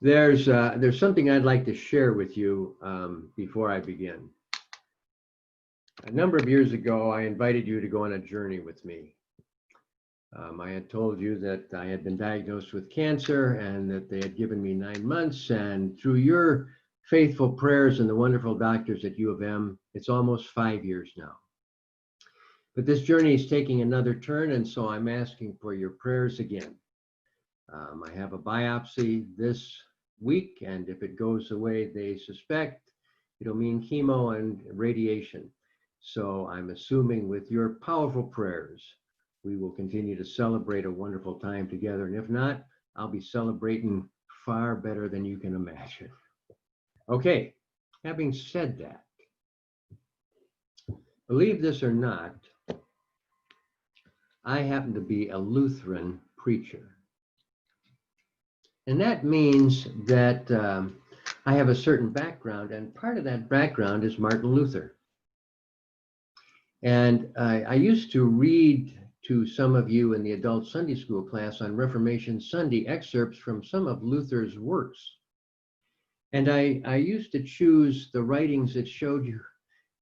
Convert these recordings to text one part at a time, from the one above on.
There's something I'd like to share with you before I begin. A number of years ago, I invited you to go on a journey with me. I had told you that I had been diagnosed with cancer and that they had given me 9 months. And through your faithful prayers and the wonderful doctors at U of M, it's almost 5 years now. But this journey is taking another turn, and so I'm asking for your prayers again. I have a biopsy this week, and if it goes the way they suspect, it'll mean chemo and radiation. So I'm assuming with your powerful prayers, we will continue to celebrate a wonderful time together. And if not, I'll be celebrating far better than you can imagine. Okay, having said that, believe this or not, I happen to be a Lutheran preacher. And that means that I have a certain background, and part of that background is Martin Luther. And I used to read to some of you in the adult Sunday school class on Reformation Sunday excerpts from some of Luther's works. And I used to choose the writings that showed you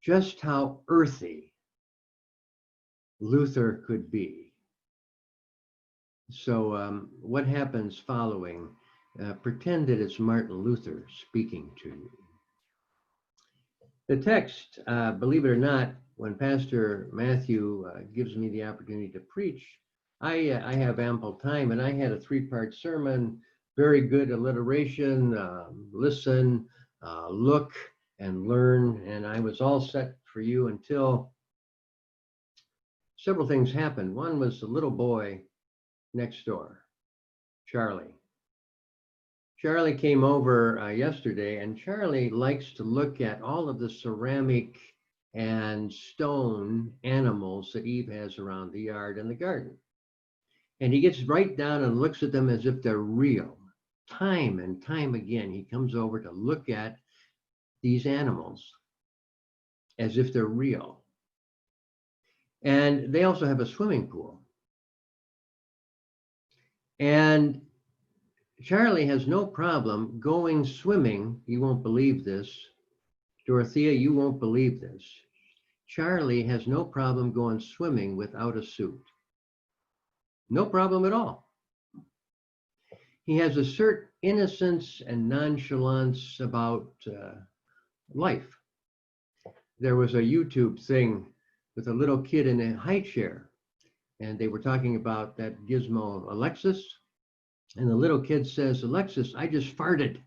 just how earthy Luther could be. So what happens following? Pretend that it's Martin Luther speaking to you. The text, believe it or not, when Pastor Matthew gives me the opportunity to preach, I have ample time, and I had a 3-part sermon, very good alliteration, listen, look, and learn, and I was all set for you until several things happened. One was the little boy next door, Charlie. Charlie came over yesterday, and Charlie likes to look at all of the ceramic and stone animals that Eve has around the yard and the garden. And he gets right down and looks at them as if they're real. Time and time again, he comes over to look at these animals as if they're real. And they also have a swimming pool. And Charlie has no problem going swimming. You won't believe this. Dorothea, you won't believe this. Charlie has no problem going swimming without a suit. No problem at all. He has a certain innocence and nonchalance about life. There was a YouTube thing with a little kid in a high chair, and they were talking about that gizmo Alexis. And the little kid says, "Alexis, I just farted."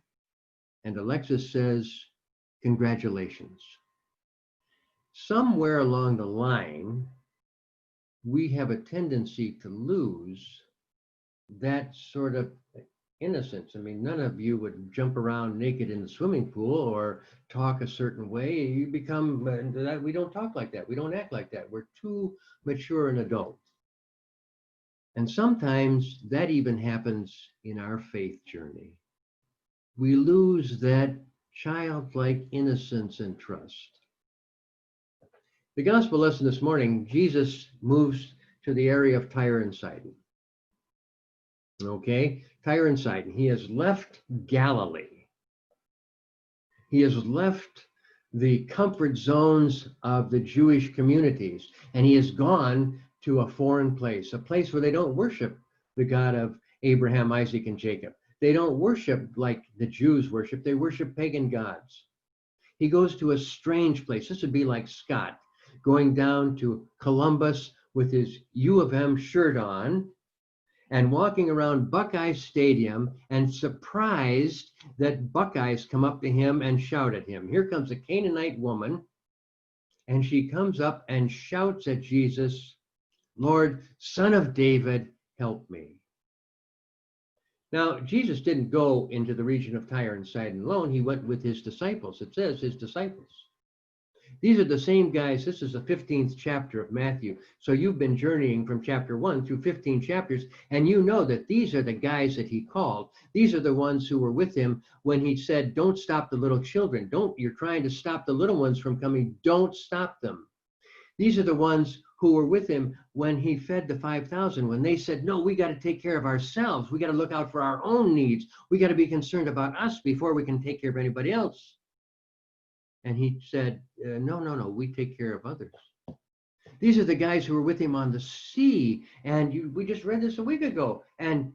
And Alexis says, "Congratulations." Somewhere along the line, we have a tendency to lose that sort of innocence. I mean, none of you would jump around naked in the swimming pool or talk a certain way. You become, we don't talk like that. We don't act like that. We're too mature and adult. And sometimes that even happens in our faith journey. We lose that childlike innocence and trust. The gospel lesson this morning, Jesus moves to the area of Tyre and Sidon. Okay, Tyre and Sidon. He has left Galilee. He has left the comfort zones of the Jewish communities, and he has gone to a foreign place, a place where they don't worship the God of Abraham, Isaac, and Jacob. They don't worship like the Jews worship. They worship pagan gods. He goes to a strange place. This would be like Scott going down to Columbus with his U of M shirt on and walking around Buckeye Stadium and surprised that Buckeyes come up to him and shout at him. Here comes a Canaanite woman, and she comes up and shouts at Jesus, "Lord, Son of David, help me." Now, Jesus didn't go into the region of Tyre and Sidon alone. He went with his disciples. It says his disciples. These are the same guys. This is the 15th chapter of Matthew. So you've been journeying from chapter 1 through 15 chapters, and you know that these are the guys that he called. These are the ones who were with him when he said, "Don't stop the little children. You're trying to stop the little ones from coming. Don't stop them." These are the ones who were with him when he fed the 5,000, when they said, no, we got to take care of ourselves. We got to look out for our own needs. We got to be concerned about us before we can take care of anybody else. And he said, no, no, no, we take care of others. These are the guys who were with him on the sea. And we just read this a week ago. And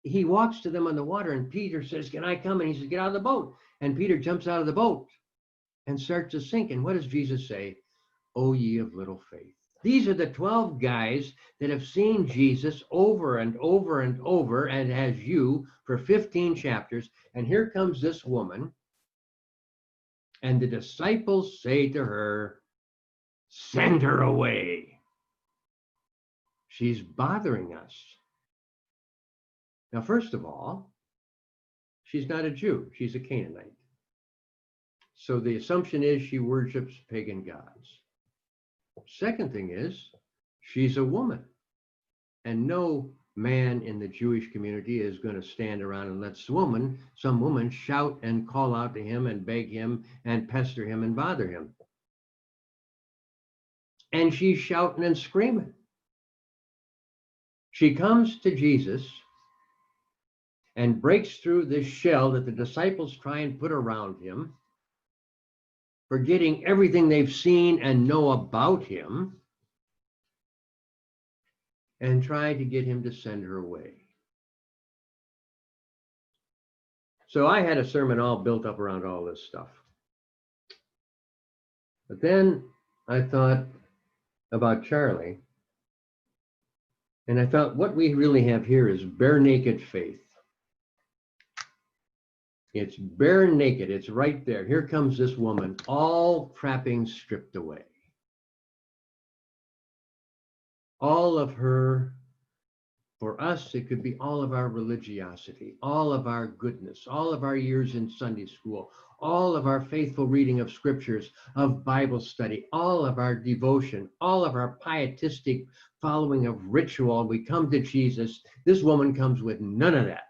he walks to them on the water, and Peter says, can I come? And he says, get out of the boat. And Peter jumps out of the boat and starts to sink. And what does Jesus say? O ye of little faith. These are the 12 guys that have seen Jesus over and over and over, and as you for 15 chapters. And here comes this woman, and the disciples say to her, send her away. She's bothering us. Now, first of all, she's not a Jew. She's a Canaanite. So the assumption is she worships pagan gods. Second thing is, she's a woman. And no man in the Jewish community is going to stand around and let some woman shout and call out to him and beg him and pester him and bother him. And she's shouting and screaming. She comes to Jesus and breaks through this shell that the disciples try and put around him, forgetting everything they've seen and know about him, and try to get him to send her away. So I had a sermon all built up around all this stuff. But then I thought about Charlie, and I thought what we really have here is bare naked faith. It's bare naked. It's right there. Here comes this woman, all trappings stripped away. All of her, for us, it could be all of our religiosity, all of our goodness, all of our years in Sunday school, all of our faithful reading of scriptures, of Bible study, all of our devotion, all of our pietistic following of ritual. We come to Jesus. This woman comes with none of that.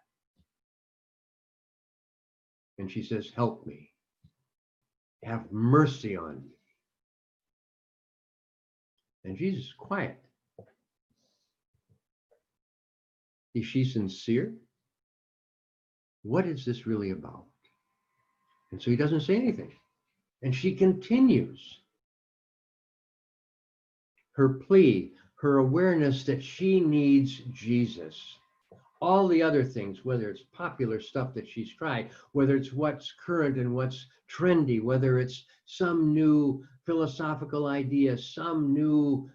And she says, help me. Have mercy on me. And Jesus is quiet. Is she sincere? What is this really about? And so he doesn't say anything. And she continues her plea, her awareness that she needs Jesus. All the other things, whether it's popular stuff that she's tried, whether it's what's current and what's trendy, whether it's some new philosophical idea, some new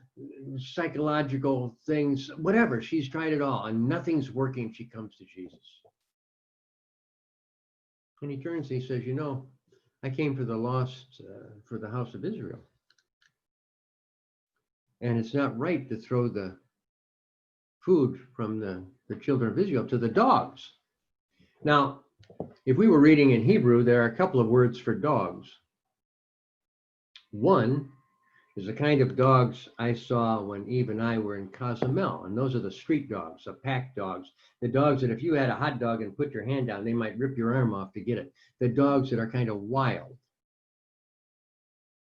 psychological things, whatever, she's tried it all and nothing's working. She comes to Jesus. And he turns and he says, you know, I came for the lost, for the house of Israel. And it's not right to throw the food from the children of Israel to the dogs. Now, if we were reading in Hebrew, there are a couple of words for dogs. One is the kind of dogs I saw when Eve and I were in Cozumel, and those are the street dogs, the pack dogs, the dogs that if you had a hot dog and put your hand down, they might rip your arm off to get it. The dogs that are kind of wild.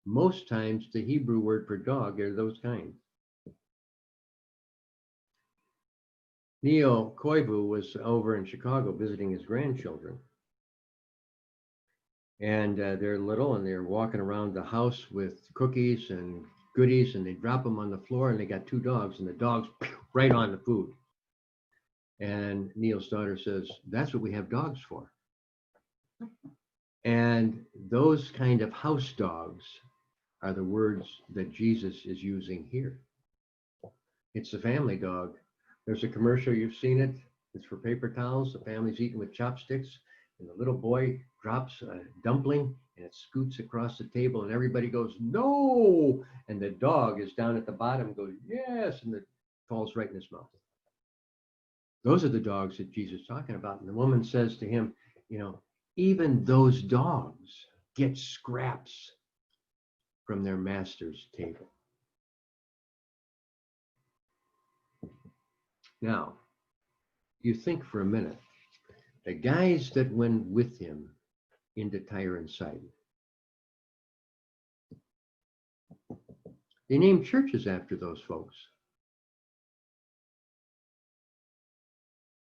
Most times the Hebrew word for dog are those kinds. Neo Koivu was over in Chicago visiting his grandchildren. And they're little and they're walking around the house with cookies and goodies, and they drop them on the floor, and they got two dogs, and the dogs right on the food. And Neil's daughter says, that's what we have dogs for. And those kind of house dogs are the words that Jesus is using here. It's the family dog. There's a commercial, you've seen it. It's for paper towels. The family's eating with chopsticks, and the little boy drops a dumpling, and it scoots across the table, and everybody goes, no! And the dog is down at the bottom and goes, yes, and it falls right in his mouth. Those are the dogs that Jesus is talking about. And the woman says to him, you know, even those dogs get scraps from their master's table. Now, you think for a minute, the guys that went with him into Tyre and Sidon, They named churches after those folks.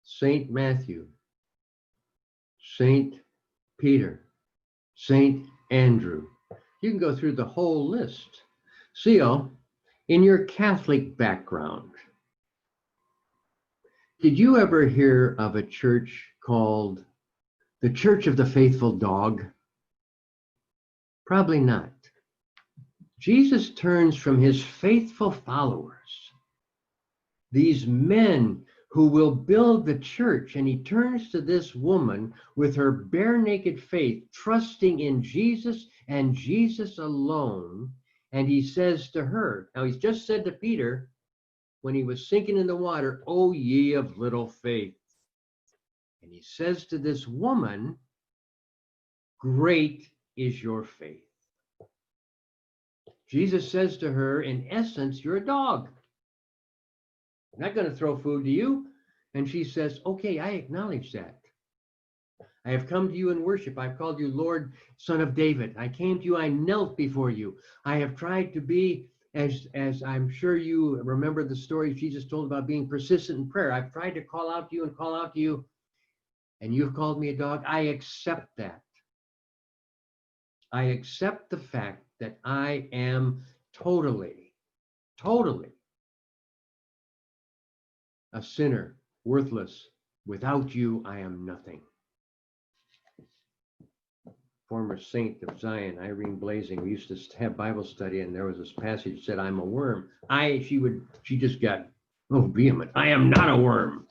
St. Matthew, St. Peter, St. Andrew. You can go through the whole list. Seal, in your Catholic background, did you ever hear of a church called the Church of the Faithful Dog? Probably not. Jesus turns from his faithful followers, these men who will build the church, and he turns to this woman with her bare naked faith, trusting in Jesus and Jesus alone. And he says to her, now he's just said to Peter when he was sinking in the water, "O ye of little faith." And he says to this woman, "Great is your faith." Jesus says to her, in essence, "You're a dog. I'm not going to throw food to you." And she says, "Okay, I acknowledge that. I have come to you in worship. I've called you Lord, Son of David. I came to you. I knelt before you. I have tried to be, as I'm sure you remember the stories Jesus told about being persistent in prayer. I've tried to call out to you and call out to you, and you've called me a dog. I accept that. I accept the fact that I am totally a sinner, worthless. Without you, I am nothing." Former saint of Zion, Irene Blazing, we used to have Bible study, and there was this passage that said, "I'm a worm." She just got vehement. "I am not a worm."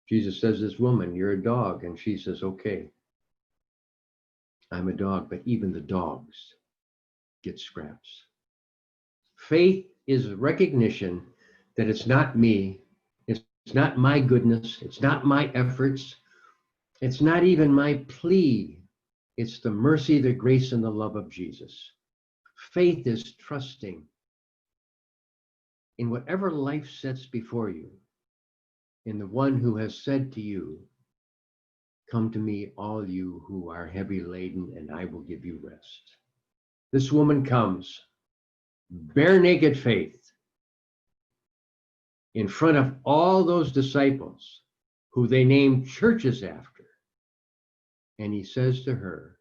Jesus says, "This woman, you're a dog." And she says, "Okay, I'm a dog, but even the dogs get scraps." Faith is a recognition that it's not me, it's not my goodness, it's not my efforts, it's not even my plea. It's the mercy, the grace, and the love of Jesus. Faith is trusting in whatever life sets before you, in the one who has said to you, "Come to me, all you who are heavy laden, and I will give you rest." This woman comes, bare naked faith, in front of all those disciples who they named churches after. And he says to her,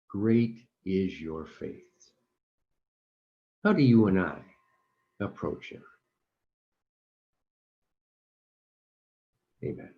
"Great is your faith." How do you and I approach him? Amen.